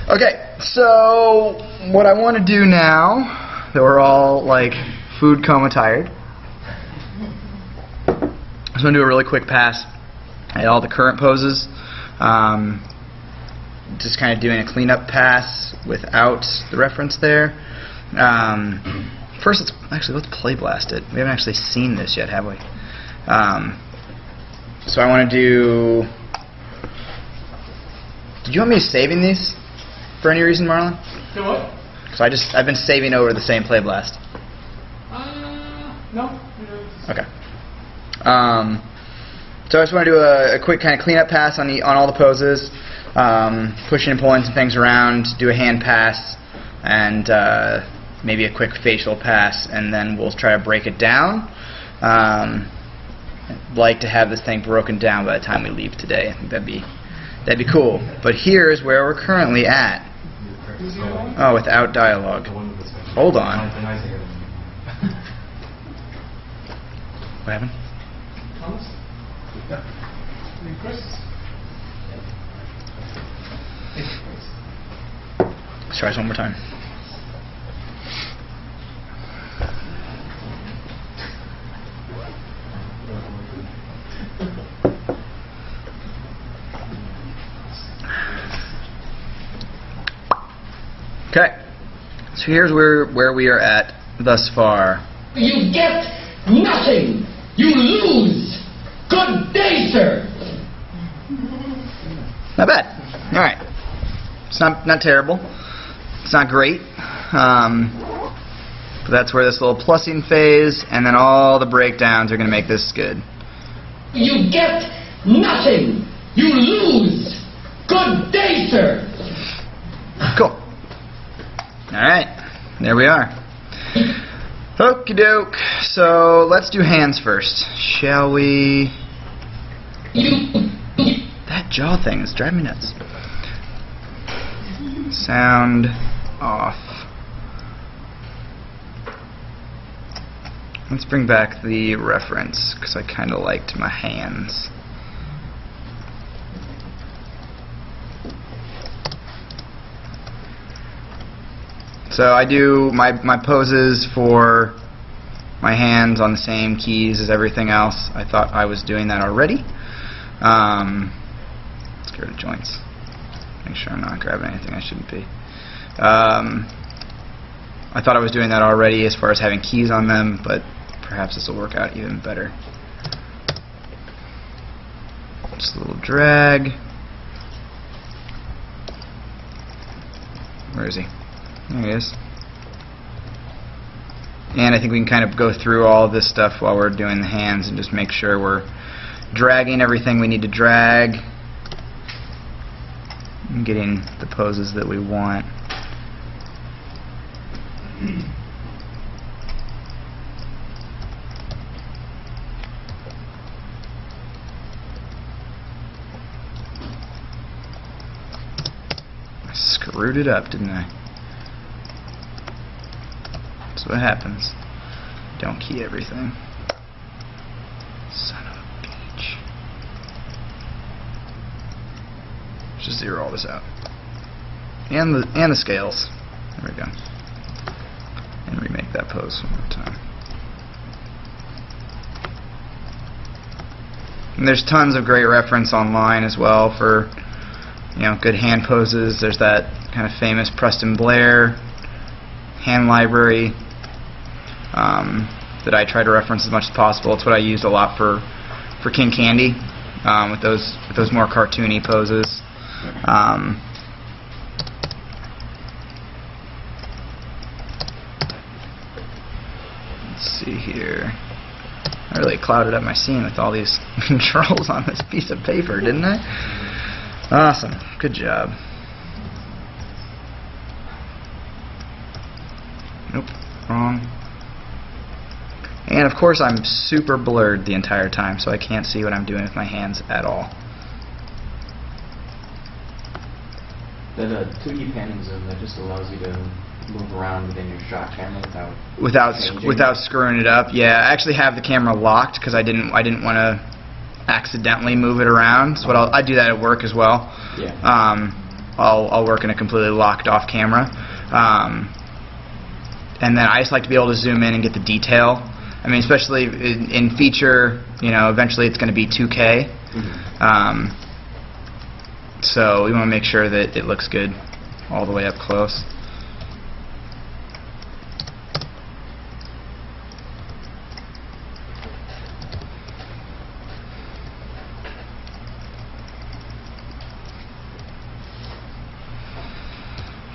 Okay, so what I want to do now that we're all like food coma tired, I'm just going to do a really quick pass at all the current poses. Just kind of doing a cleanup pass without the reference there. First, let's play blast it. We haven't actually seen this yet, have we? So I want to do. Did you want me saving these for any reason, Marlon? Do what? Because I've been saving over the same play blast. No. Okay. So I just want to do a quick kind of cleanup pass on all the poses, pushing and pulling some things around, do a hand pass, and maybe a quick facial pass, and then we'll try to break it down. I'd like to have this thing broken down by the time we leave today. I think that'd be cool. But here's where we're currently at. Oh, without dialogue. Hold on. What happened? Thomas? Yeah. Chris? Let's try this one more time. Okay, so here's where we are at thus far. You get nothing. You lose. Good day, sir. Not bad. All right. It's not terrible. It's not great. But that's where this little plussing phase and then all the breakdowns are going to make this good. You get nothing. You lose. Good day, sir. Cool. All right. There we are. Okie doke. So let's do hands first, shall we? That jaw thing is driving me nuts. Sound off. Let's bring back the reference because I kind of liked my hands. So I do my poses for my hands on the same keys as everything else. I thought I was doing that already. Let's get rid of joints. Make sure I'm not grabbing anything I shouldn't be. I thought I was doing that already as far as having keys on them, but perhaps this will work out even better. Just a little drag. Where is he? There he is. And I think we can kind of go through all of this stuff while we're doing the hands and just make sure we're dragging everything we need to drag and getting the poses that we want. I screwed it up, didn't I? That's what happens. Don't key everything. Son of a bitch. Just zero all this out. And the scales. There we go. And remake that pose one more time. And there's tons of great reference online as well for, good hand poses. There's that kind of famous Preston Blair hand library that I try to reference as much as possible. It's what I used a lot for King Candy with those more cartoony poses. Let's see here. I really clouded up my scene with all these controls on this piece of paper, didn't I? Awesome. Good job. Nope. Wrong. And of course I'm super blurred the entire time, so I can't see what I'm doing with my hands at all. That 2D panning zoom that just allows you to move around within your shot camera without screwing it up. Yeah, I actually have the camera locked because I didn't want to accidentally move it around. So I do that at work as well. Yeah. I'll work in a completely locked off camera. And then I just like to be able to zoom in and get the detail. I mean, especially in feature, eventually it's going to be 2K. So we want to make sure that it looks good all the way up close.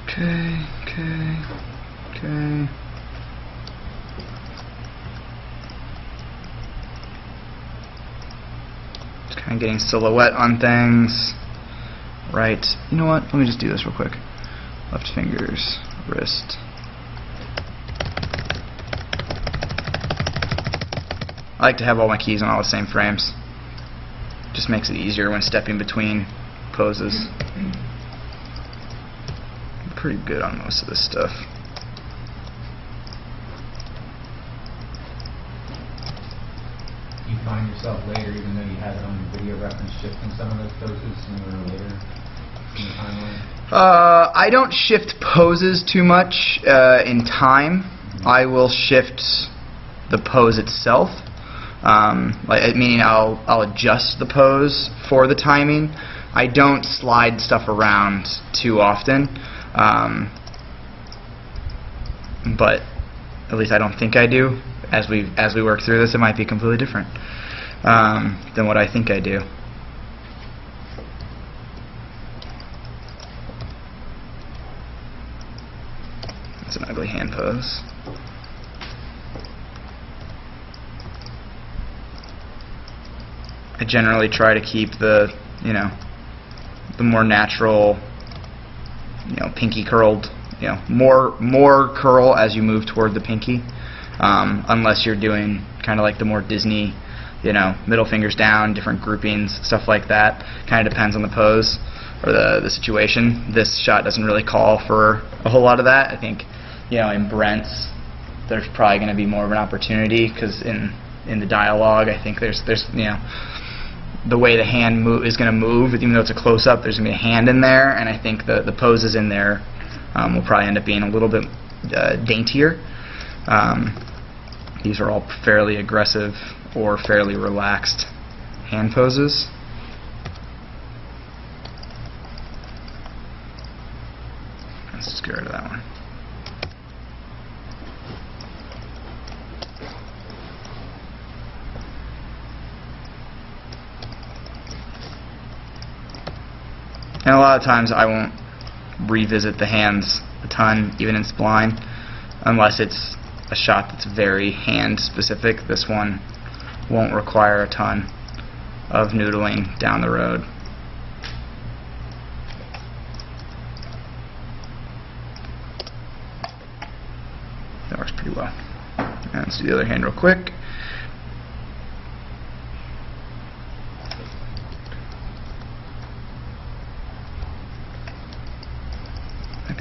Okay. Just kind of getting silhouette on things. Right. You know what? Let me just do this real quick. Left fingers, wrist. I like to have all my keys on all the same frames. Just makes it easier when stepping between poses. I'm pretty good on most of this stuff. You find yourself later, even though you had it on the video reference, shifting some of those poses sooner or later in the timeline? I don't shift poses too much in time. I will shift the pose itself. Meaning I'll adjust the pose for the timing. I don't slide stuff around too often. But at least I don't think I do. As we work through this, it might be completely different than what I think I do. It's an ugly hand pose. I generally try to keep the more natural, pinky curled, more curl as you move toward the pinky, unless you're doing kind of like the more Disney, middle fingers down, different groupings, stuff like that. Kind of depends on the pose or the situation. This shot doesn't really call for a whole lot of that. I think, in Brent's, there's probably going to be more of an opportunity because in the dialogue, I think there's the way the hand is going to move, even though it's a close-up, there's going to be a hand in there, and I think the poses in there will probably end up being a little bit daintier. These are all fairly aggressive or fairly relaxed hand poses. Let's just get rid of that one. And a lot of times I won't revisit the hands a ton, even in spline, unless it's a shot that's very hand specific. This one won't require a ton of noodling down the road. That works pretty well. And let's do the other hand real quick.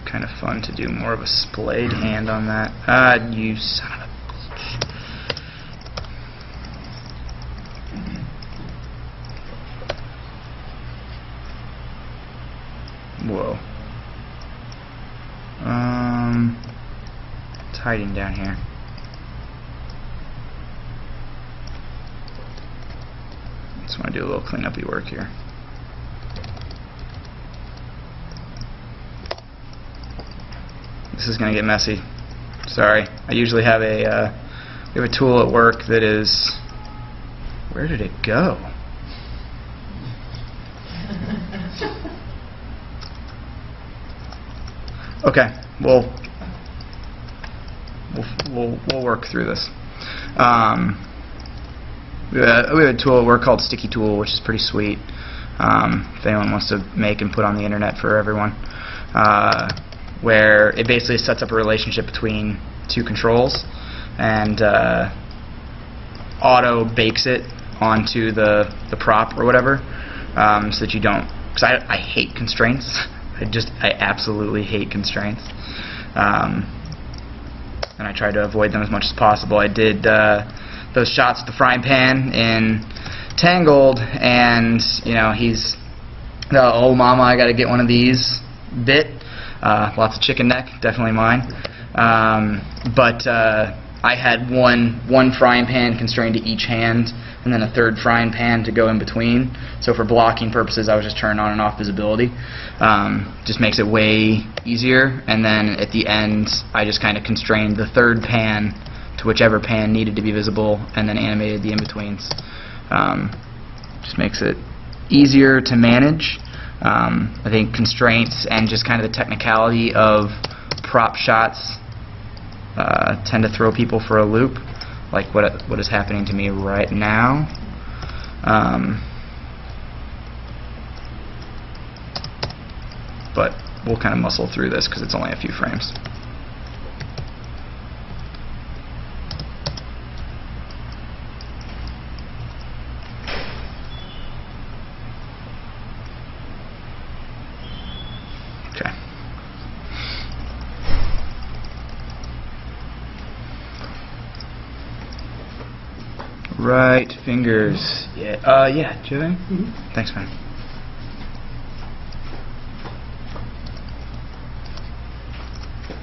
Kind of fun to do more of a splayed hand on that. You son of a bitch. Whoa. It's hiding down here. Just want to do a little cleanup-y work here. This is going to get messy. Sorry. I usually have we have a tool at work that is... Where did it go? Okay. We'll work through this. We have a tool at work called Sticky Tool, which is pretty sweet. If anyone wants to make and put on the internet for everyone. Where it basically sets up a relationship between two controls and auto bakes it onto the prop or whatever, so that you don't, because I hate constraints. I absolutely hate constraints, and I try to avoid them as much as possible. I did those shots with the frying pan in Tangled, and he's, oh mama, I gotta get one of these. bit. Lots of chicken neck, definitely mine. But I had one frying pan constrained to each hand, and then a third frying pan to go in between. So for blocking purposes, I was just turning on and off visibility. Just makes it way easier. And then at the end, I just kind of constrained the third pan to whichever pan needed to be visible, and then animated the in-betweens. Just makes it easier to manage. I think constraints and just kind of the technicality of prop shots tend to throw people for a loop, like what is happening to me right now. But we'll kind of muscle through this because it's only a few frames. Okay. Right fingers. Yeah. Yeah. Do you have any? Thanks, man.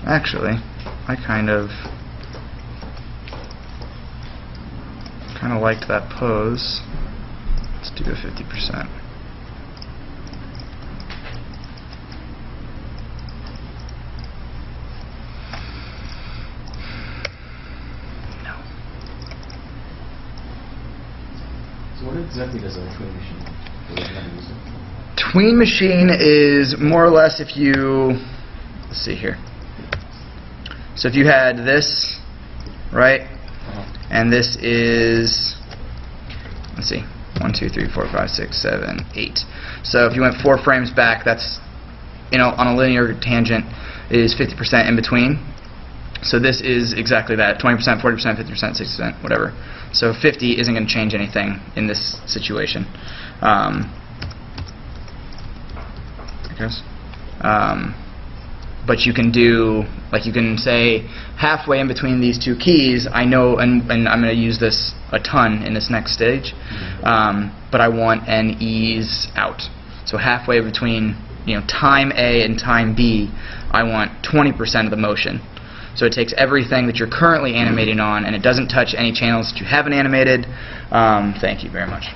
Actually, I kind of liked that pose. Let's do a 50%. So what exactly does a tween machine do? How to use it? Tween machine is more or less if you, let's see here. So if you had this, right, and this is, let's see, 1, 2, 3, 4, 5, 6, 7, 8. So if you went 4 frames back, that's, on a linear tangent is 50% in between. So this is exactly that, 20%, 40%, 50%, 60%, whatever. So 50 isn't going to change anything in this situation. I guess. But you can do, like you can say, halfway in between these two keys, I know, and I'm going to use this a ton in this next stage, but I want an ease out. So halfway between, time A and time B, I want 20% of the motion. So it takes everything that you're currently animating on, and it doesn't touch any channels that you haven't animated. Thank you very much.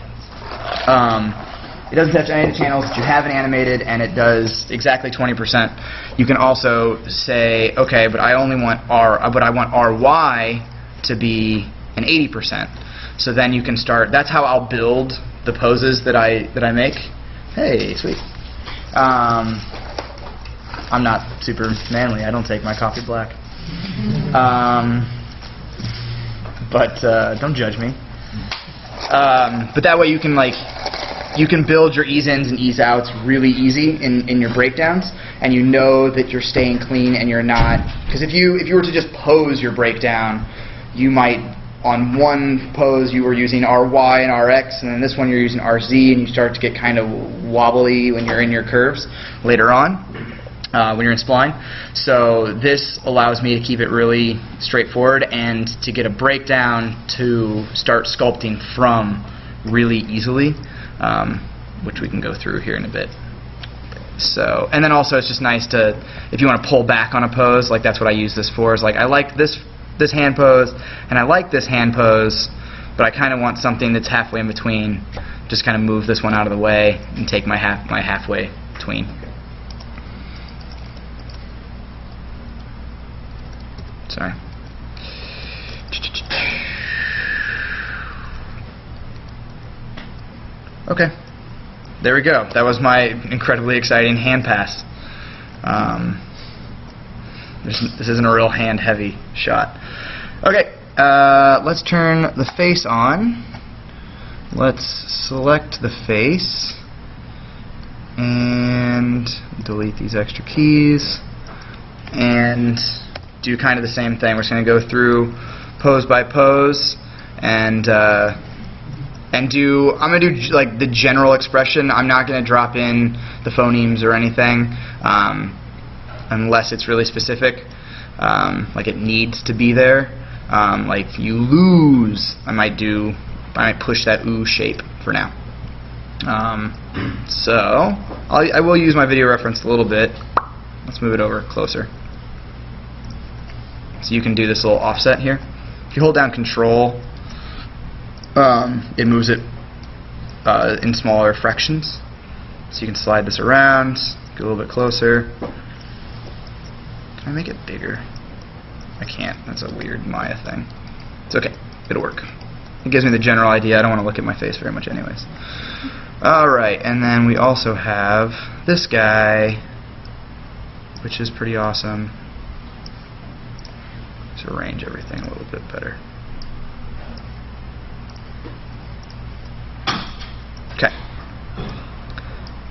It doesn't touch any of the channels that you haven't animated, and it does exactly 20%. You can also say, okay, but I only want but I want RY to be an 80%. So then you can start. That's how I'll build the poses that I make. Hey, sweet. I'm not super manly. I don't take my coffee black. But don't judge me. But that way you can build your ease-ins and ease-outs really easy in your breakdowns, and you know that you're staying clean and you're not. Because if you were to just pose your breakdown, you might, on one pose you were using RY and RX, and then this one you're using RZ, and you start to get kind of wobbly when you're in your curves later on, when you're in spline. So this allows me to keep it really straightforward and to get a breakdown to start sculpting from really easily. Which we can go through here in a bit. So, and then also it's just nice to, if you want to pull back on a pose, like that's what I use this for, is like I like this hand pose, and I like this hand pose, but I kind of want something that's halfway in between. Just kind of move this one out of the way and take my halfway between. Sorry. Okay, there we go. That was my incredibly exciting hand pass. This isn't a real hand-heavy shot. Okay, let's turn the face on. Let's select the face and delete these extra keys and do kind of the same thing. We're just going to go through pose by pose and I'm going to do like the general expression. I'm not going to drop in the phonemes or anything unless it's really specific. Like it needs to be there. Like you lose, I might push that ooh shape for now. So I will use my video reference a little bit. let's move it over closer. So you can do this little offset here. If you hold down Control, it moves it in smaller fractions. So you can slide this around, get a little bit closer. Can I make it bigger? I can't. That's a weird Maya thing. It's okay. It'll work. It gives me the general idea. I don't want to look at my face very much anyways. Alright, and then we also have this guy, which is pretty awesome. Let's arrange everything a little bit better. Okay.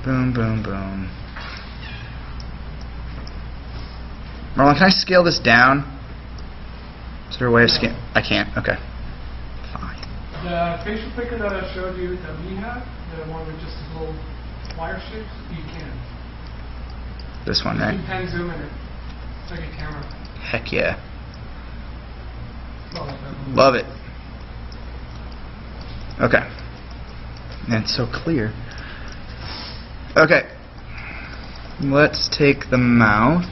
Boom, boom, boom. Marlon, can I scale this down? Is there a way of scaling? I can't. Okay. Fine. The facial picker that I showed you that we have, the one with just the little wire shapes, you can. This one, You right? can pan zoom in it. It's like a camera. Heck yeah. Well, like that. Love it. Okay. And it's so clear. Okay. Let's take the mouth.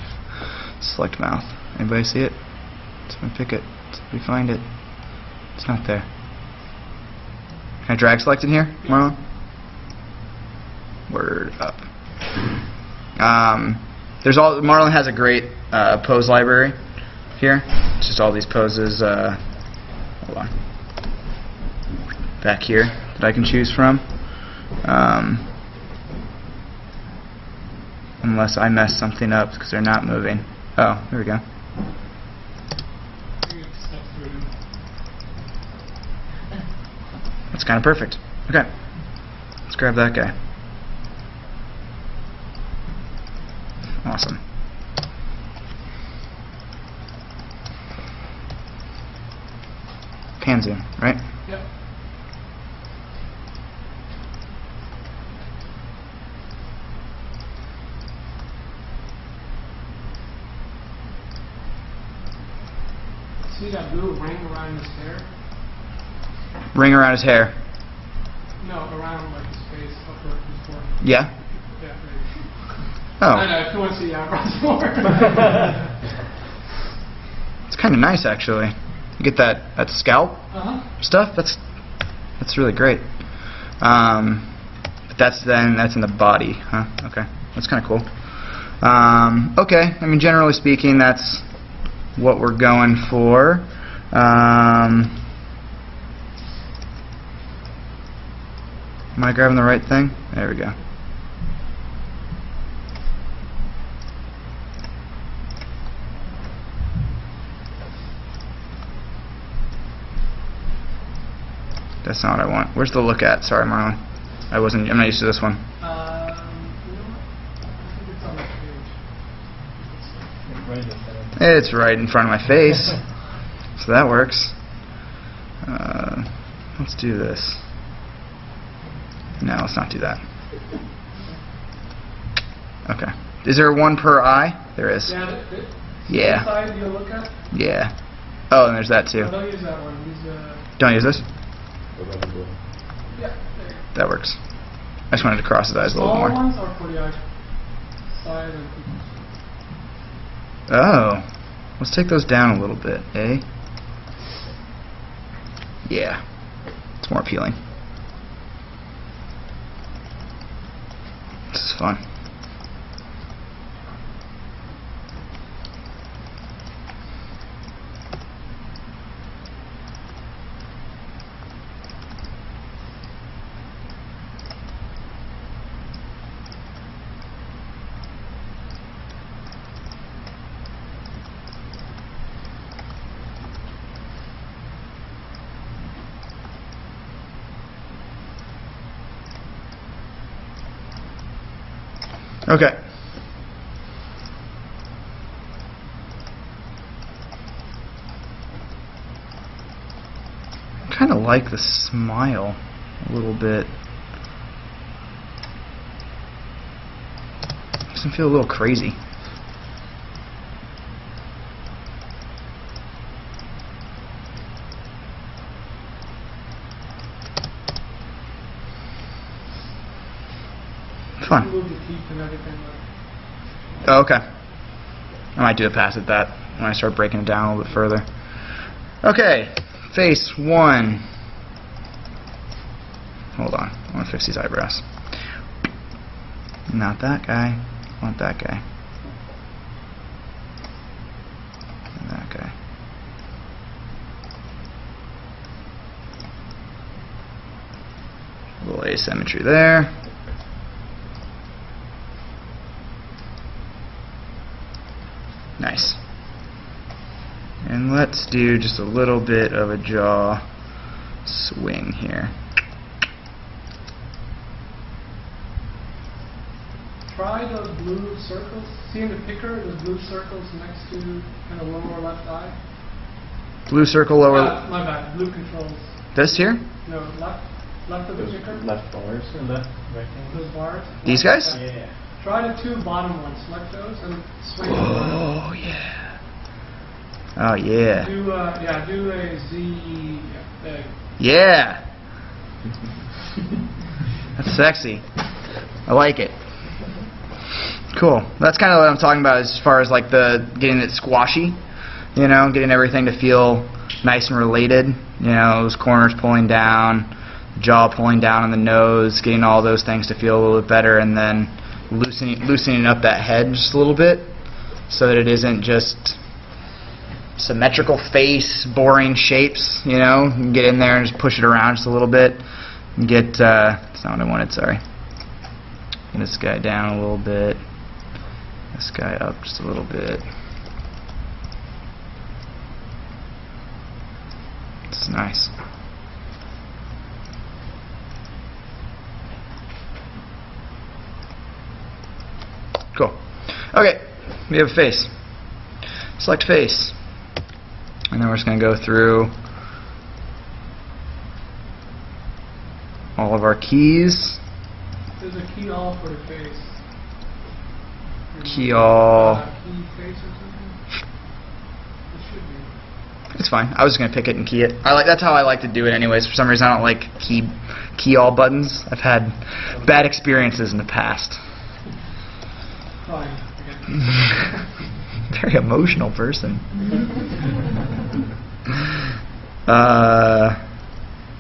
Select mouth. Anybody see it? Someone pick it. We find it. It's not there. Can I drag select in here, Marlon? Word up. Marlon has a great pose library here. It's just all these poses. Hold on. Back here that I can choose from. Unless I mess something up because they're not moving. Oh, there we go. You can step through. That's kind of perfect. Okay. Let's grab that guy. Awesome. Pan zoom, right? Yep. See that blue ring around his hair? Ring around his hair. No, around like his face, upper his forehead. Yeah? Yeah, maybe. I Oh. know, if you want to see the eyebrows more. It's kind of nice, actually. You get that scalp Uh-huh. stuff. That's really great. But that's in the body, huh? Okay, that's kind of cool. Okay, I mean, generally speaking, that's what we're going for. Am I grabbing the right thing? There we go. That's not what I want. Where's the look at? Sorry, Marlon. I'm not used to this one. You know what? I think it's on the page. It's right in front of my face. So that works. Let's do this. No, let's not do that. Okay. Is there one per eye? There is. Yeah, Yeah. side you look at? Yeah. Oh, and there's that too. No, don't use that one. Use Don't use this? yeah, there. That works. I just wanted to cross his eyes a little Smaller more. ones are for the side and Oh. Let's take those down a little bit, eh? Yeah. It's more appealing. This is fun. Okay. I kind of like the smile a little bit. Makes him feel a little crazy. Fun. move the teeth and everything. Oh, okay. I might do a pass at that when I start breaking it down a little bit further. Okay, face 1. Hold on, I want to fix these eyebrows. Not that guy. I want that guy. And that guy. A little asymmetry there. Nice. And let's do just a little bit of a jaw swing here. Try those blue circles. See in the picker, those blue circles next to kind of lower left eye? Blue circle lower. My bad. Blue controls. This here? No, left of the picker. Left bars or left rectangle? Those bars. These guys? Yeah. Try the 2 bottom ones. Select those and swing. Oh yeah. Oh yeah. Do a Z. Yeah. That's sexy. I like it. Cool. That's kind of what I'm talking about as far as like the getting it squashy, you know, getting everything to feel nice and related. You know, those corners pulling down, jaw pulling down on the nose, getting all those things to feel a little bit better, and then loosening up that head just a little bit so that it isn't just symmetrical face, boring shapes, you know. You can get in there and just push it around just a little bit and get, that's not what I wanted, sorry. Get this guy down a little bit, this guy up just a little bit. It's nice. Cool. Okay, we have a face. Select face. And then we're just going to go through all of our keys. There's a key all for the face. Key all. Key face or something? It should be. It's fine. I was just going to pick it and key it. That's how I like to do it anyways. For some reason I don't like key all buttons. I've had bad experiences in the past. Fine. Again. Very emotional person.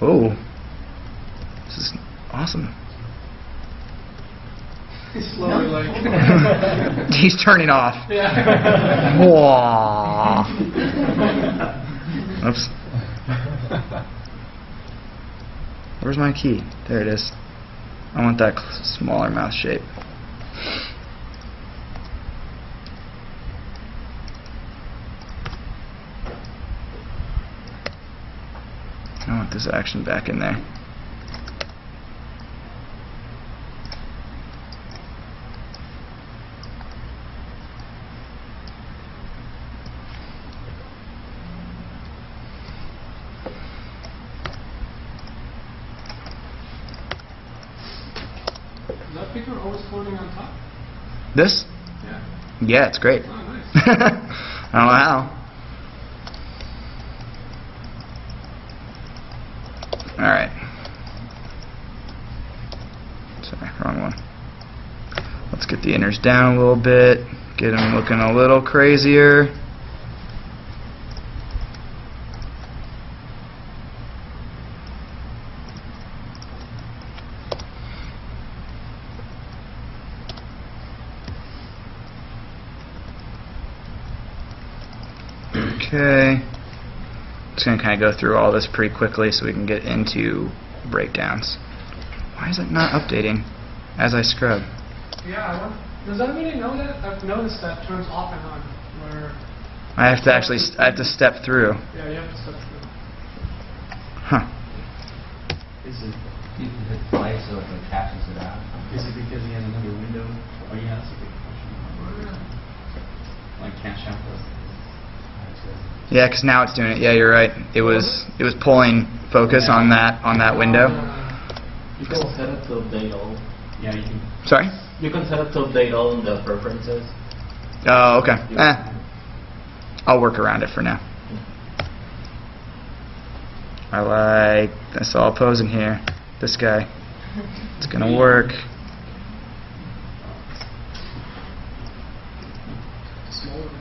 Oh. This is awesome. He's slowly like. He's turning off. Yeah. Whoa. Oops. Where's my key? There it is. I want that smaller mouth shape. I want this action back in there. Is that picker always floating on top? This? Yeah. Yeah, it's great. Oh, nice. I don't know how. Alright. Sorry, wrong one. Let's get the inners down a little bit. Get them looking a little crazier. Okay. Just going to kind of go through all this pretty quickly so we can get into breakdowns. Why is it not updating as I scrub? Yeah, does anybody know that? I've noticed that turns off and on. Where I have to step through. yeah, you have to step through. Huh. Is it You can hit play so it captures it out. is it because he has another window? Oh yeah, that's a good question. Like cash out those. Yeah, because now it's doing it. Yeah, you're right. It was pulling focus on that window. You can set it to update all. Yeah, you can. Sorry? You can set it to update all in the preferences. Oh, okay. I'll work around it for now. I like this all posing here. This guy. It's gonna work. smoldering.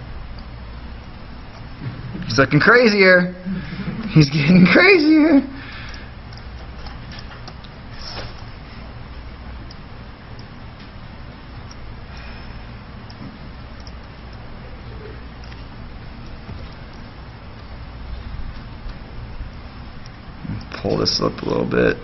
He's looking crazier. He's getting crazier. Pull this up a little bit.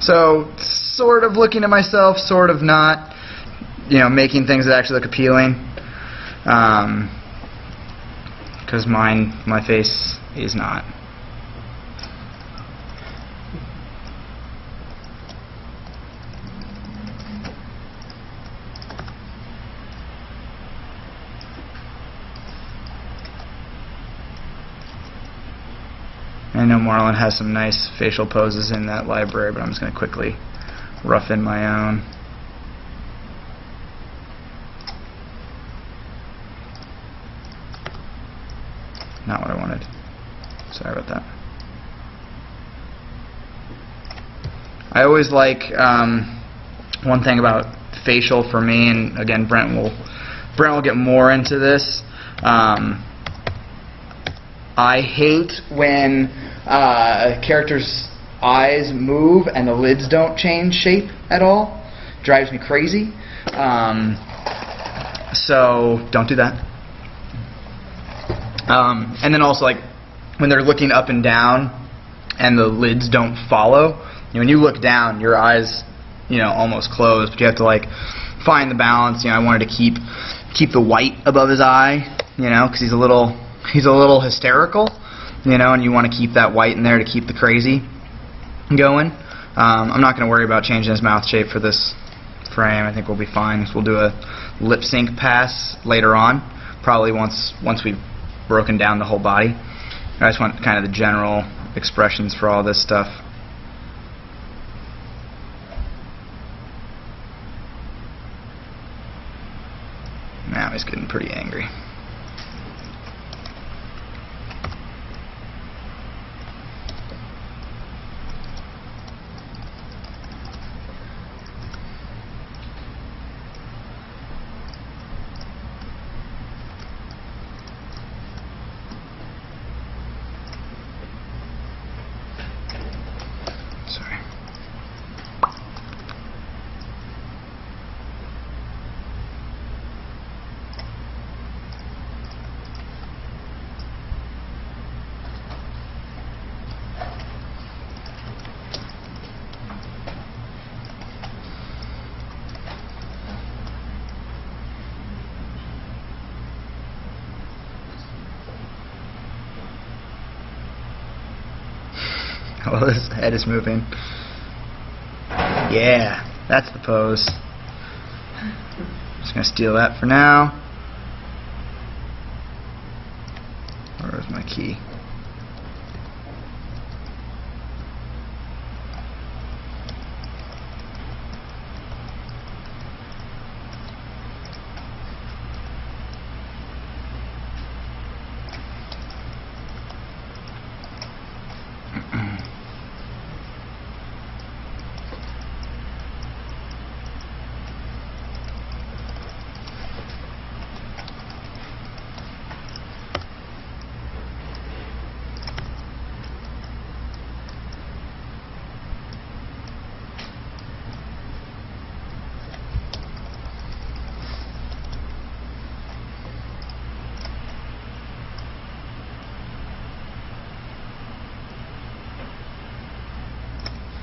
So, sort of looking at myself, sort of not, making things that actually look appealing. Because my face is not. I know Marlon has some nice facial poses in that library, but I'm just going to quickly rough in my own. Not what I wanted. Sorry about that. I always like one thing about facial for me, and again, Brent will get more into this. I hate when characters' eyes move and the lids don't change shape at all. Drives me crazy. So don't do that. And then also, like, when they're looking up and down and the lids don't follow, when you look down, your eyes, almost close, but you have to, like, find the balance. I wanted to keep the white above his eye, because he's a little hysterical, and you want to keep that white in there to keep the crazy going. I'm not going to worry about changing his mouth shape for this frame. I think we'll be fine. We'll do a lip sync pass later on, probably once we've broken down the whole body. I just want kind of the general expressions for all this stuff. Now he's getting pretty angry. Sorry. Oh, his head is moving. Yeah, that's the pose. Just gonna steal that for now. Where's my key?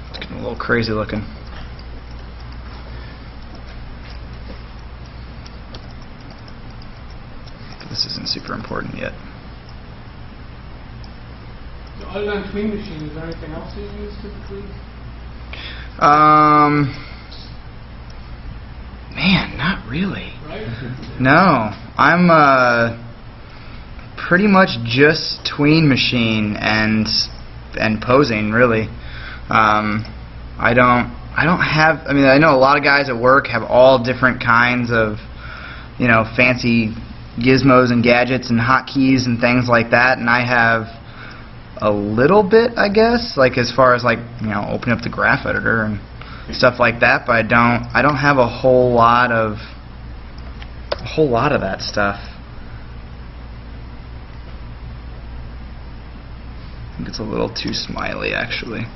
It's getting a little crazy looking. But this isn't super important yet. So other than Tween Machine, is there anything else you use typically? Man, not really. Right? No, I'm pretty much just Tween Machine and posing, really. I don't have. I know a lot of guys at work have all different kinds of, fancy gizmos and gadgets and hotkeys and things like that, and I have a little bit, I guess, like as far as like, you know, opening up the graph editor and stuff like that, but I don't have a whole lot of that stuff. I think it's a little too smiley, actually.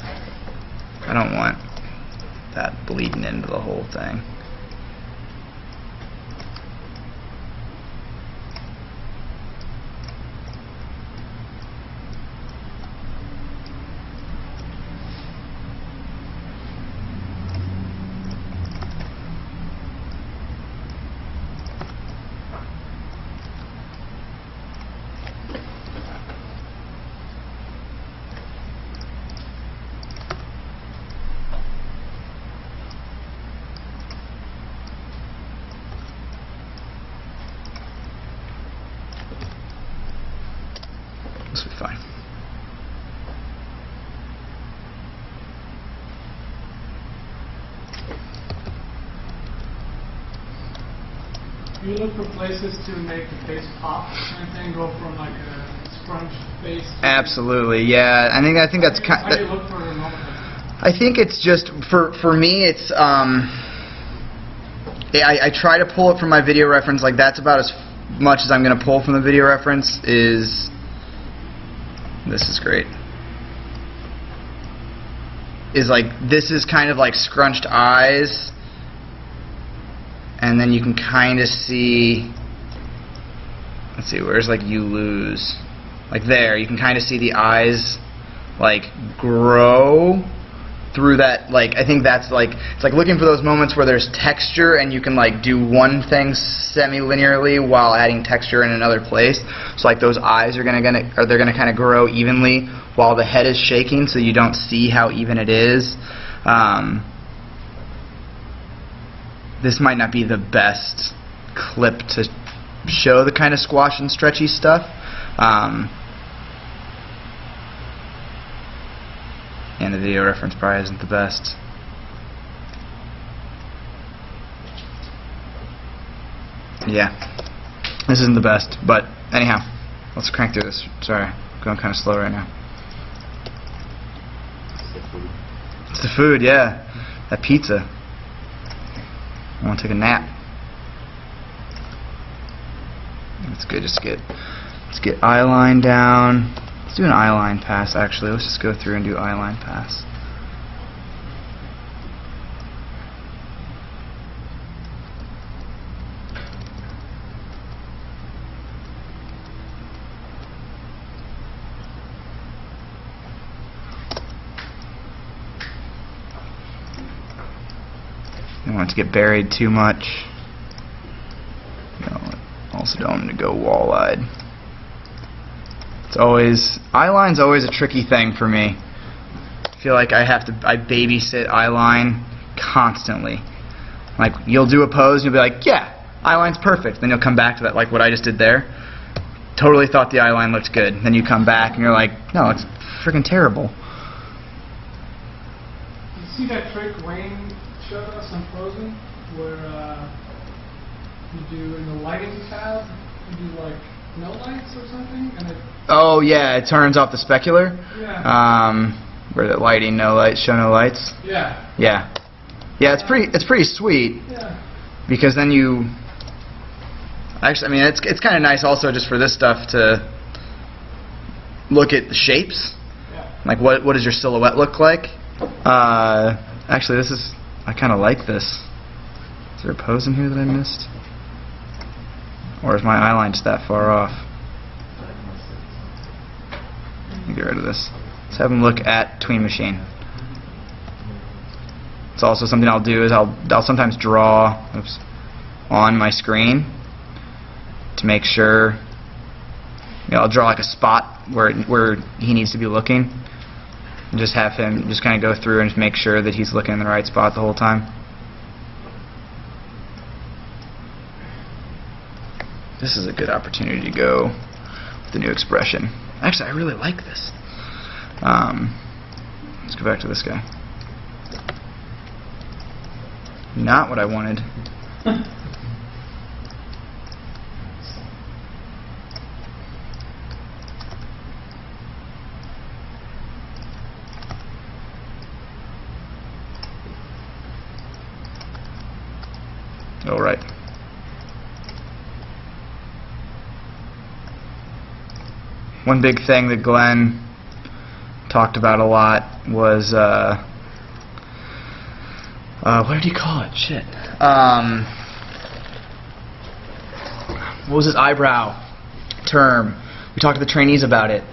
I don't want that bleeding into the whole thing. This will be fine. You look for places to make the face pop and then go from like a scrunch face. Absolutely, yeah. I think that's How kind. do you look for the moment? I think it's just for me. It's I try to pull it from my video reference. Like that's about as much as I'm going to pull from the video reference. This is great. Is like this is kind of like scrunched eyes, and then you can kind of see. Let's see, where's like you lose, like there. You can kind of see the eyes, like grow through that. Like I think that's like it's like looking for those moments where there's texture and you can like do one thing semi-linearly while adding texture in another place. So like those eyes are they're gonna kind of grow evenly while the head is shaking, so you don't see how even it is. This might not be the best clip to show the kind of squash and stretchy stuff. And the video reference probably isn't the best. Yeah, this isn't the best, but anyhow, let's crank through this. Sorry, going kind of slow right now. It's the food, yeah. That pizza. I want to take a nap. It's good. Let's get eye line down. Let's do an eye line pass. Actually, let's just go through and do eye line pass. Don't want it to get buried too much. No, also don't want it to go wall-eyed. It's always, eyeline's always a tricky thing for me. I feel like I babysit eyeline constantly. Like you'll do a pose and you'll be like, yeah, eyeline's perfect. Then you'll come back to that, like what I just did there. Totally thought the eyeline looked good. Then you come back and you're like, no, it's freaking terrible. You see that trick Wayne showed us on Frozen, where you do in the lighting tab, you do like no lights or something, and it. Oh yeah, it turns off the specular. Yeah. Where the lighting, no lights, show no lights. Yeah. Yeah. Yeah, it's pretty sweet. Yeah. Because then you. Actually, I mean, it's kind of nice also just for this stuff to look at the shapes. Yeah. Like what does your silhouette look like? Actually, I kind of like this. Is there a pose in here that I missed? Or is my eyeline just that far off? Let me get rid of this. Let's have them look at Tween Machine. It's also something I'll do is I'll sometimes draw on my screen to make sure, you know, I'll draw like a spot where he needs to be looking, and just have him just kind of go through and just make sure that he's looking in the right spot the whole time. This is a good opportunity to go with the new expression. Actually, I really like this. Let's go back to this guy. Not what I wanted. feel right. One big thing that Glenn talked about a lot was what did he call it? Shit. What was his eyebrow term? We talked to the trainees about it.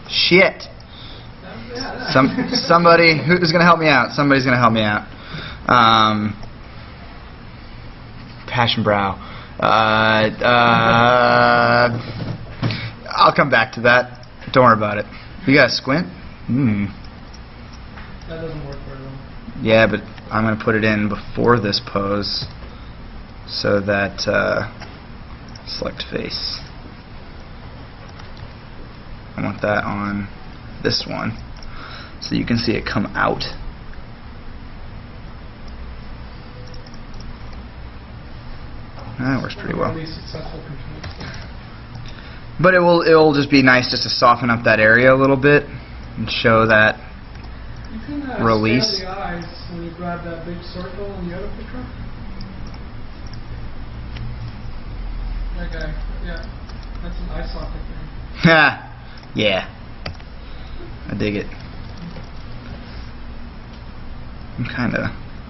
Shit. Somebody who's gonna help me out? Somebody's gonna help me out. Passion brow. I'll come back to that. Don't worry about it. You got a squint? That doesn't work very well. Yeah, but I'm going to put it in before this pose so that select face. I want that on this one so you can see it come out. That works pretty well. Really successful controls there. But it'll just be nice just to soften up that area a little bit and show that You can release. scale the eyes when you grab that big circle in the other picture. That guy, yeah, that's an eye socket there. Ha! Yeah. I dig it.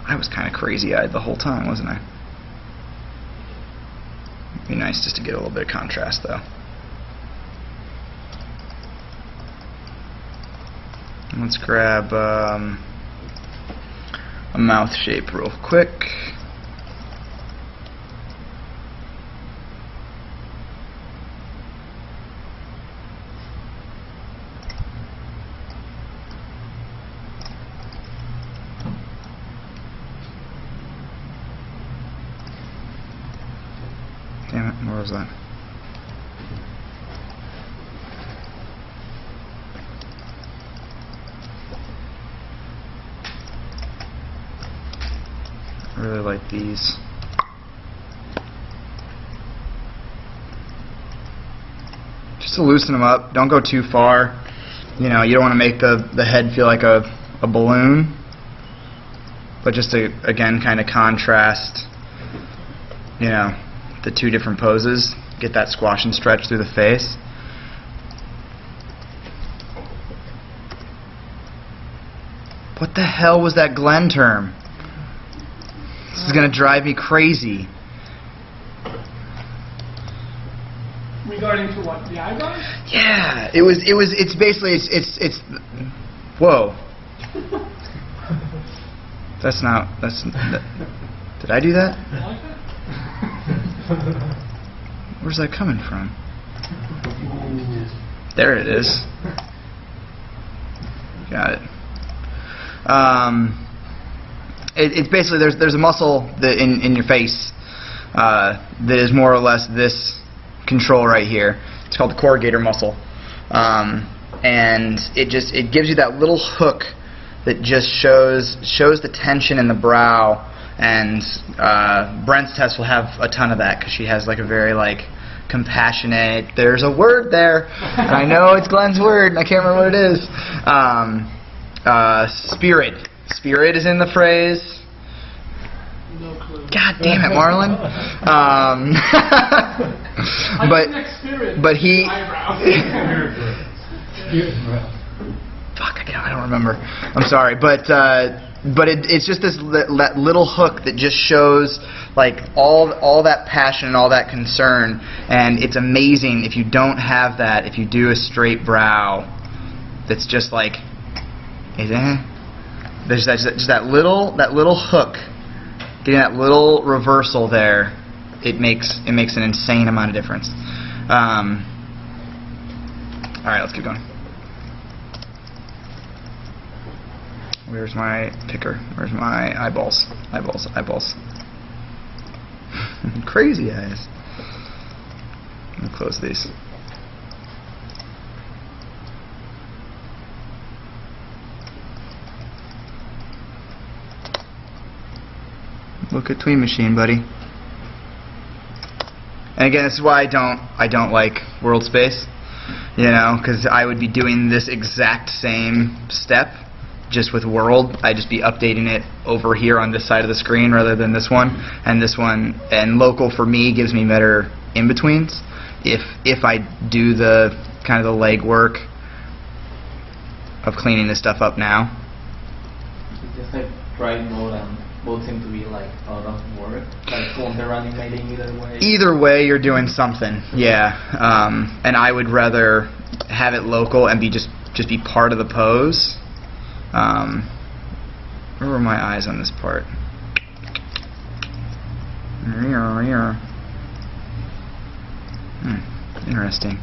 I was kinda crazy-eyed the whole time, wasn't I? It'd be nice just to get a little bit of contrast though. Let's grab a mouth shape real quick. Damn it, where was that? I really like these. Just to loosen them up. Don't go too far. You know, you don't want to make the head feel like a balloon. But just to, again, kind of contrast, you know, the two different poses. Get that squash and stretch through the face. What the hell was that Glenn term? This is gonna drive me crazy. Regarding to what? The eyebrows? Yeah, it's basically, it's, whoa. That's, did I do that? You like that? Where's that coming from? There it is. Got it. It's basically there's a muscle that in your face that is more or less this control right here. It's called the corrugator muscle, and it gives you that little hook that just shows the tension in the brow. And Brent's test will have a ton of that because she has like a very like compassionate. There's a word there, and I know it's Glenn's word, and I can't remember what it is. Spirit. Spirit is in the phrase. No clue. God damn it, Marlon. But he. Fuck, I don't remember. I'm sorry, but it's just this that little hook that just shows like all that passion and all that concern, and it's amazing if you don't have that. If you do a straight brow, that's just like, there's just that little hook, getting that little reversal there. It makes an insane amount of difference. All right, let's keep going. Where's my picker? Where's my eyeballs? Eyeballs. Crazy eyes. Let me close these. Look at Tween Machine, buddy. And again, this is why I don't like World Space, you know, because I would be doing this exact same step just with World, I'd just be updating it over here on this side of the screen rather than this one. And this one, and local for me gives me better in-betweens. If I do the kind of the legwork of cleaning this stuff up now. Just like dry mode and both seem to be like out of work. Like won't they run anything either way? Either way, you're doing something, yeah. And I would rather have it local and be just be part of the pose. Where were my eyes on this part? Interesting.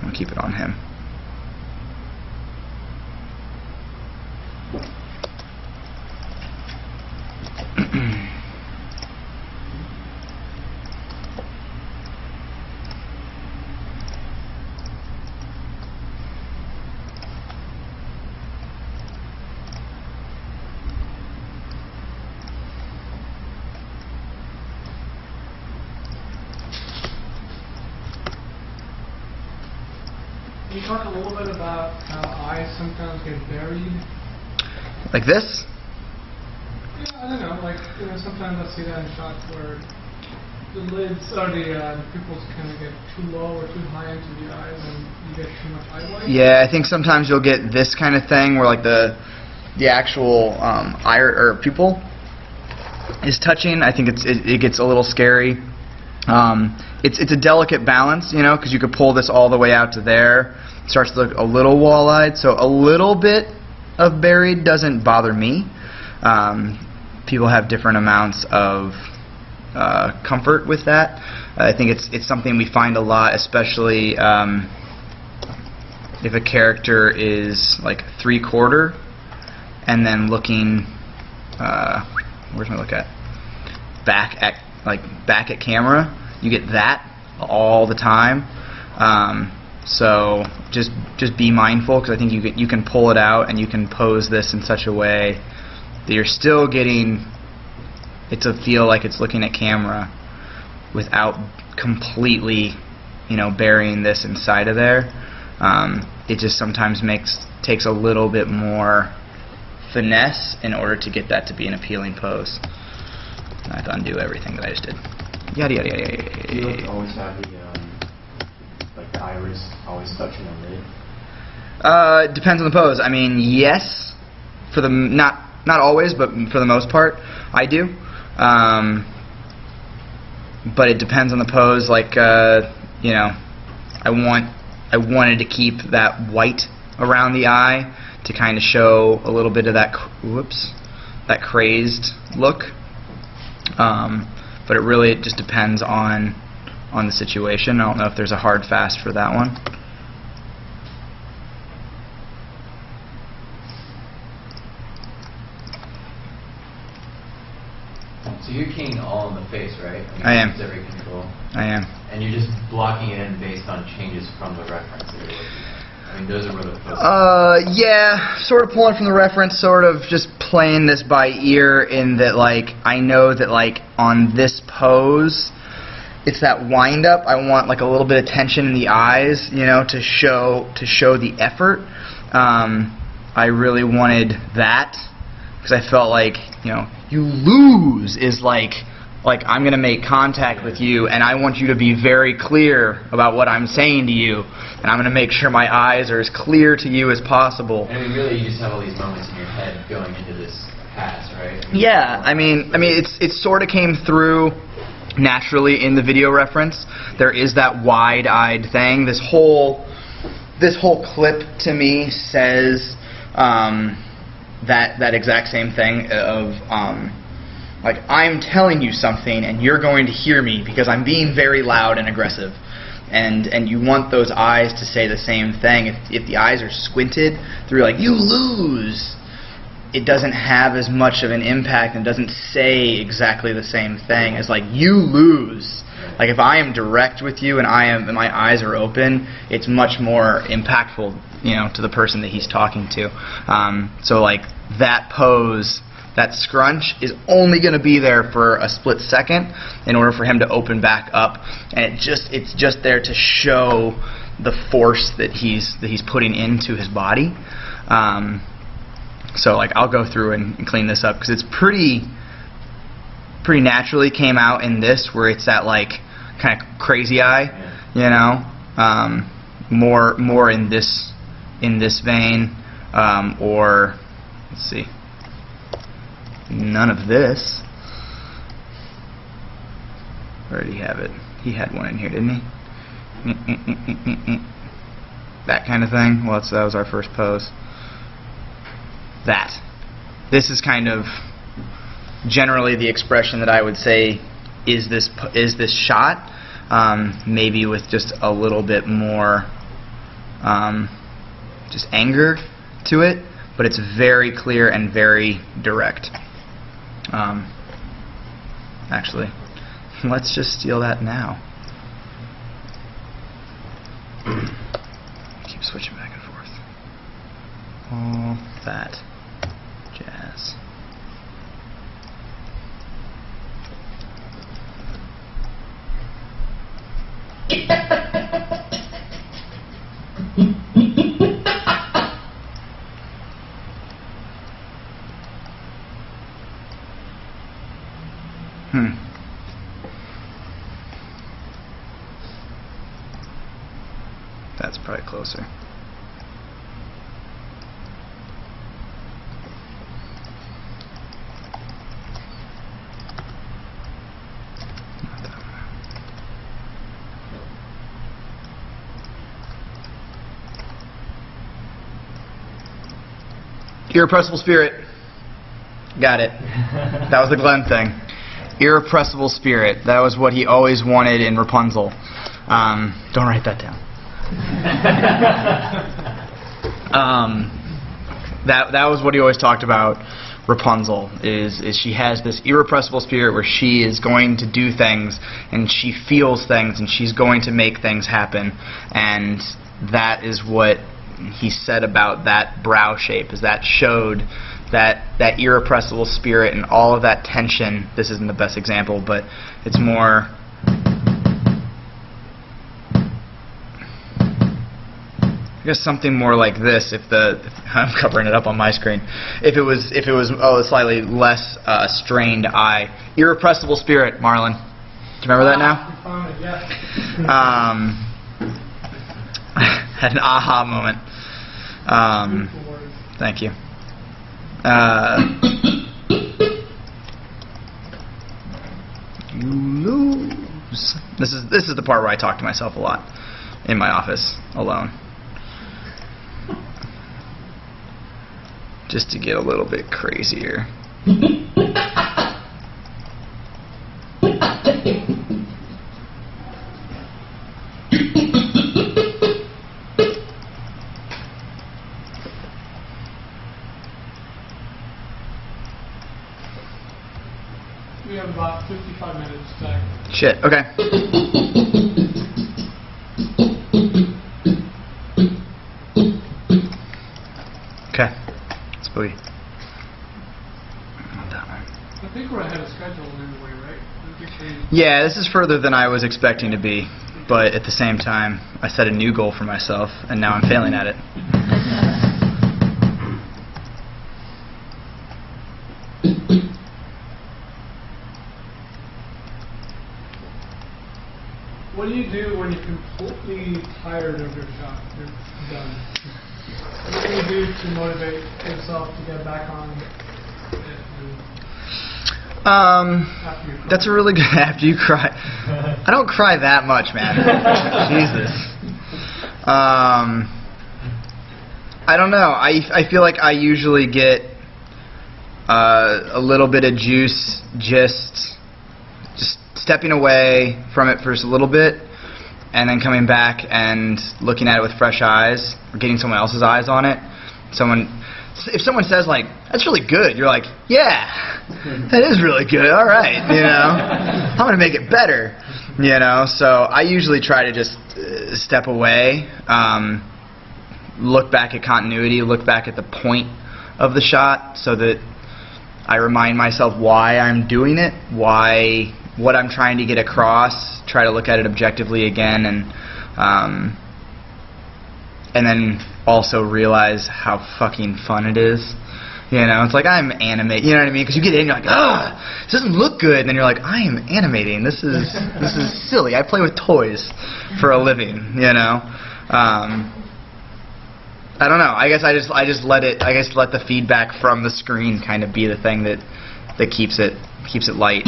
I'll keep it on him. Can you talk a little bit about how eyes sometimes get buried? Like this? Yeah, I don't know, like, sometimes I see that in shots where the lids or the pupils kind of get too low or too high into the eyes and you get too much eye white. Yeah, I think sometimes you'll get this kind of thing where like the actual eye or pupil is touching. I think it gets a little scary. It's a delicate balance, because you could pull this all the way out to there. It starts to look a little wall-eyed, so a little bit of buried doesn't bother me. People have different amounts of comfort with that. I think it's something we find a lot, especially if a character is like 3/4 and then looking. Where's my look at? Back at camera. You get that all the time. So just be mindful, because I think you can pull it out and you can pose this in such a way that you're still getting it to feel like it's looking at camera without completely, burying this inside of there. It just sometimes takes a little bit more finesse in order to get that to be an appealing pose. I have to undo everything that I just did. Yada yada yada yada. Do you always have the iris always touching the lid? Depends on the pose. I mean, yes, for the not always, but for the most part, I do. But it depends on the pose. Like, I wanted to keep that white around the eye to kind of show a little bit of that that crazed look. But it really just depends on the situation. I don't know if there's a hard fast for that one. So you're keying all in the face, right? I am. It's every control. I am. And you're just blocking it in based on changes from the reference that you're looking at. I mean, those are where the poses. Yeah, sort of pulling from the reference, sort of just playing this by ear in that, like, I know that, like, on this pose, it's that wind up. I want, like, a little bit of tension in the eyes, to show the effort. I really wanted that, because I felt like, you lose is like I'm going to make contact with you, and I want you to be very clear about what I'm saying to you, and I'm going to make sure my eyes are as clear to you as possible. And I mean, really, you just have all these moments in your head going into this pass, right? Yeah, I mean, it sort of came through naturally in the video reference. There is that wide-eyed thing. This whole clip to me says that exact same thing of like, I'm telling you something and you're going to hear me because I'm being very loud and aggressive. And you want those eyes to say the same thing. If the eyes are squinted through, like, you lose, it doesn't have as much of an impact and doesn't say exactly the same thing as, like, you lose. Like, if I am direct with you and my eyes are open, it's much more impactful, to the person that he's talking to. So, like, that pose, that scrunch is only going to be there for a split second in order for him to open back up, and it's just there to show the force that he's putting into his body. So like I'll go through and clean this up because it's pretty naturally came out in this, where it's that like kind of crazy eye, you know, more in this vein, or let's see, none of this. Where did he have it? He had one in here, didn't he? That kind of thing. Well, that was our first pose. This is kind of generally the expression that I would say is this shot, maybe with just a little bit more just anger to it, but it's very clear and very direct. Actually, let's just steal that now. Keep switching back and forth. All that jazz. That's probably closer. Not that one. Irrepressible spirit. Got it. That was the Glenn thing. Irrepressible spirit. That was what he always wanted in Rapunzel. Don't write that down. That was what he always talked about. Rapunzel is she has this irrepressible spirit where she is going to do things and she feels things and she's going to make things happen, and that is what he said about that brow shape, is that showed that irrepressible spirit and all of that tension. This isn't the best example, but it's more I guess something more like this. If I'm covering it up on my screen, if it was a slightly less strained eye. Irrepressible spirit, Marlon. Do you remember that now? We found it, yes. Had an aha moment. Beautiful words. Thank you. You lose. This is the part where I talk to myself a lot in my office alone. Just to get a little bit crazier. We have about 55 minutes to Shit, okay. Okay. Let's boogie. Not that one. I think we're ahead of schedule anyway, right? I think Yeah, this is further than I was expecting to be, but at the same time, I set a new goal for myself, and now I'm failing at it. What do you do when you're completely tired of your shot? You're done. What do you do to motivate yourself to get back on it after you cry? That's a really good after you cry. I don't cry that much, man. Jesus. I don't know. I feel like I usually get a little bit of juice just stepping away from it for just a little bit, and then coming back and looking at it with fresh eyes, or getting someone else's eyes on it. If someone says like, "That's really good," you're like, "Yeah, that is really good. All right, you know, I'm gonna make it better." You know, so I usually try to just step away, look back at continuity, look back at the point of the shot, so that I remind myself why I'm doing it, what I'm trying to get across, try to look at it objectively again, and and then also realize how fucking fun it is. You know, it's like I'm animating. You know what I mean? Because you get in, you're like, this doesn't look good, and then you're like, I am animating. This is silly. I play with toys for a living. You know, I don't know. I guess I just let it. I guess let the feedback from the screen kind of be the thing that keeps it light.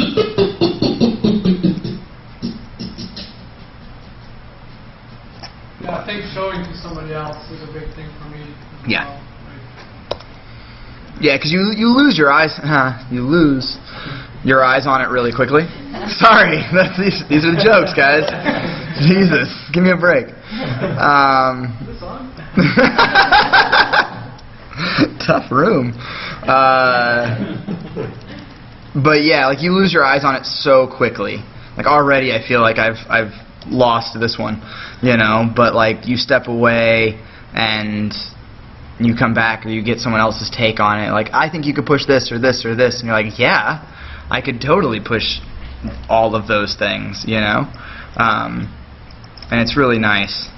Yeah, I think showing to somebody else is a big thing for me. As Yeah. well. Like, Yeah, because you lose your eyes. You lose your eyes on it really quickly. Sorry, these are the jokes, guys. Jesus, give me a break. is this on? Tough room. But yeah, like you lose your eyes on it so quickly. Like already, I feel like I've lost this one, you know. But like you step away and you come back, or you get someone else's take on it. Like I think you could push this or this or this, and you're like, yeah, I could totally push all of those things, you know. And it's really nice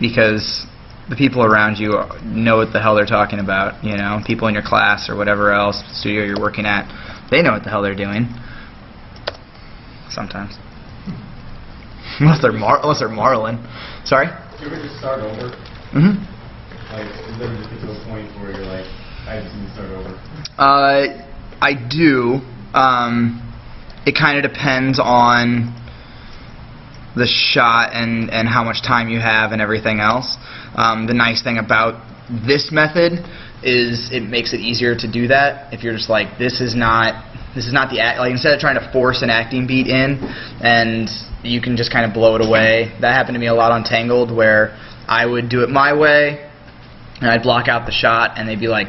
because the people around you know what the hell they're talking about, you know. People in your class or whatever else studio you're working at, they know what the hell they're doing. Sometimes, unless they're marling. Sorry. You ever just start over? Mm-hmm. Like, is there just get to a point where you're like, I just need to start over? I do. It kind of depends on the shot and how much time you have and everything else. The nice thing about this method is it makes it easier to do that. If you're just like, this is not the act, like instead of trying to force an acting beat in, and you can just kind of blow it away. That happened to me a lot on Tangled, where I would do it my way, and I'd block out the shot, and they'd be like,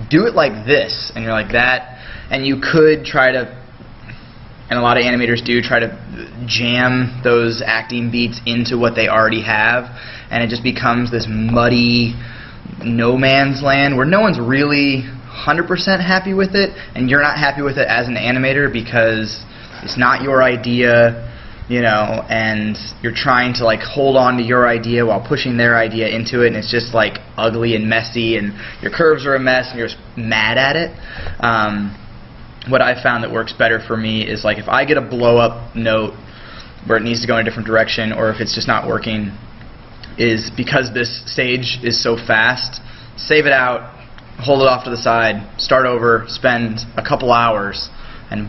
do it like this, and you're like that, and you could try to, and a lot of animators do, try to jam those acting beats into what they already have, and it just becomes this muddy no man's land where no one's really 100% happy with it, and you're not happy with it as an animator because it's not your idea, you know, and you're trying to like hold on to your idea while pushing their idea into it, and it's just like ugly and messy, and your curves are a mess, and you're just mad at it. What I found that works better for me is like if I get a blow up note where it needs to go in a different direction, or if it's just not working, is because this stage is so fast, save it out, hold it off to the side, start over, spend a couple hours and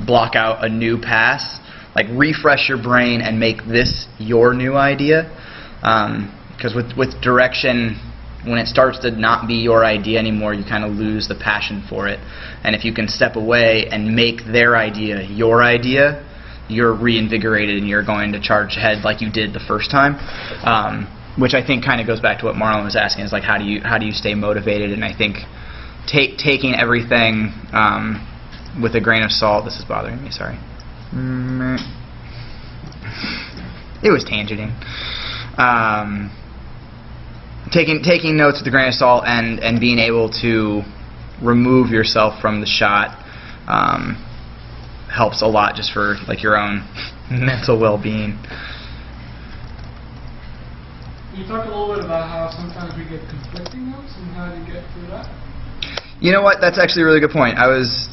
block out a new pass. Like refresh your brain and make this your new idea, because with direction, when it starts to not be your idea anymore, you kind of lose the passion for it. And if you can step away and make their idea your idea, you're reinvigorated and you're going to charge ahead like you did the first time. Which I think kind of goes back to what Marlon was asking, is like how do you stay motivated? And I think taking everything with a grain of salt. This is bothering me. Sorry. It was tangenting. Taking notes with a grain of salt and being able to remove yourself from the shot helps a lot, just for like your own mental well-being. Can you talk a little bit about how sometimes we get conflicting notes and how do you get through that? You know what? That's actually a really good point. I was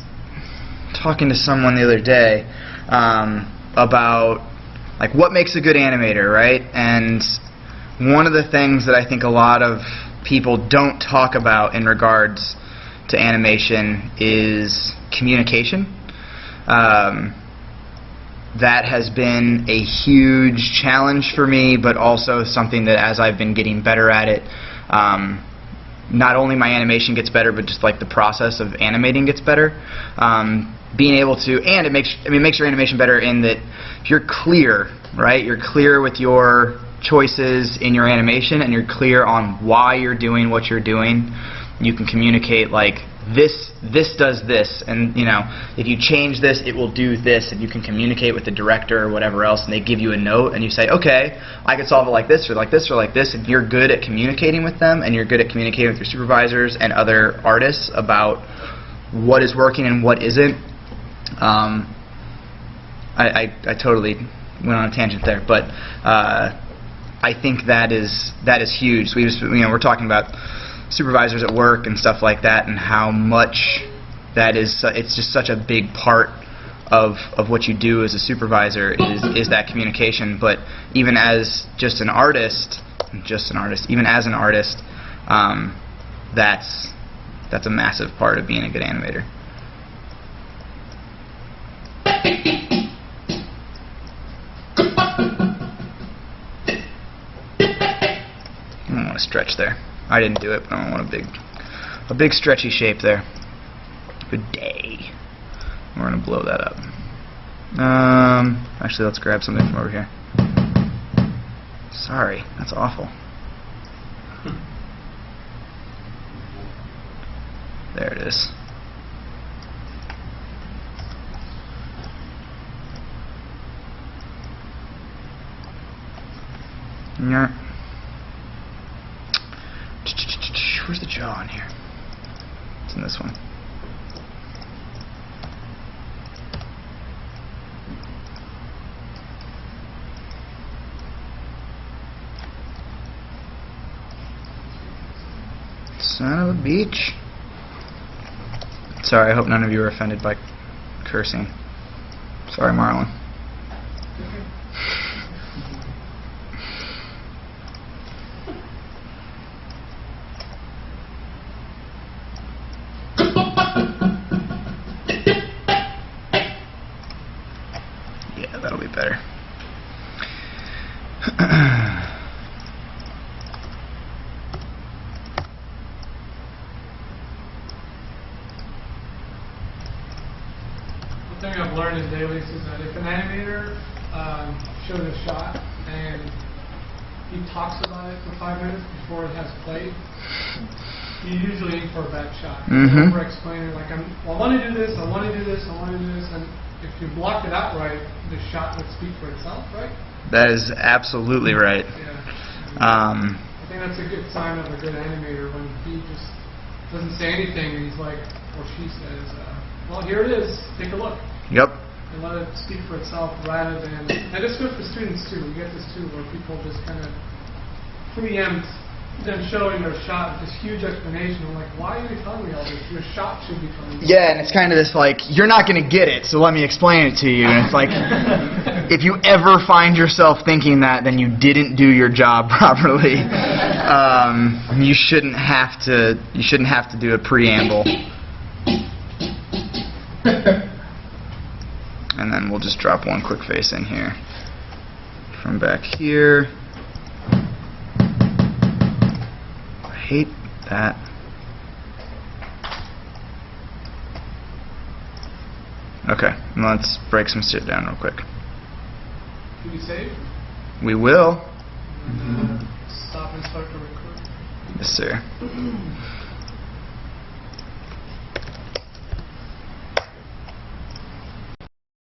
talking to someone the other day about like what makes a good animator, right? And one of the things that I think a lot of people don't talk about in regards to animation is communication. That has been a huge challenge for me, but also something that as I've been getting better at it, not only my animation gets better, but just like the process of animating gets better. Being able to, and it makes your animation better in that if you're clear, right? You're clear with your choices in your animation, and you're clear on why you're doing what you're doing. You can communicate like this does this, and you know, if you change this, it will do this, and you can communicate with the director or whatever else, and they give you a note, and you say, okay, I could solve it like this, or like this, or like this, and you're good at communicating with them, and you're good at communicating with your supervisors and other artists about what is working and what isn't. I totally went on a tangent there, but I think that is huge. So we're talking about supervisors at work and stuff like that, and how much that is. It's just such a big part of what you do as a supervisor is that communication. But even as just an artist, even as an artist, that's a massive part of being a good animator. I don't want to stretch there. I didn't do it, but I don't want a big stretchy shape there. Good day. We're gonna blow that up. Actually, let's grab something from over here. Sorry, that's awful. There it is. Yeah. Where's the jaw in here? It's in this one. Son of a beach. Sorry, I hope none of you are offended by cursing. Sorry, Marlon. Yeah, that'll be better. The thing I've learned in dailies is that if an animator shows a shot and he talks about it for 5 minutes before it has played, you usually aim for a bad shot. Over explaining, like, I want to do this, I want to do this, I want to do this, and if you block it out right, the shot would speak for itself, right? That is absolutely right. Yeah. I think that's a good sign of a good animator when he just doesn't say anything and he's like, or she says, well, here it is, take a look. Yep. And let it speak for itself rather than, and it's good for students too. We get this too, where people just kind of preempt them showing their shot with this huge explanation. I'm like, why are you telling me all this? Your shot should be telling me. Yeah, and it's kind of this like, you're not going to get it, so let me explain it to you. And it's like, if you ever find yourself thinking that, then you didn't do your job properly. You shouldn't have to do a preamble. And then we'll just drop one quick face in here. From back here. I hate that. Okay, let's break some shit down real quick. Can you save? We will. Stop and start to record. Yes, sir.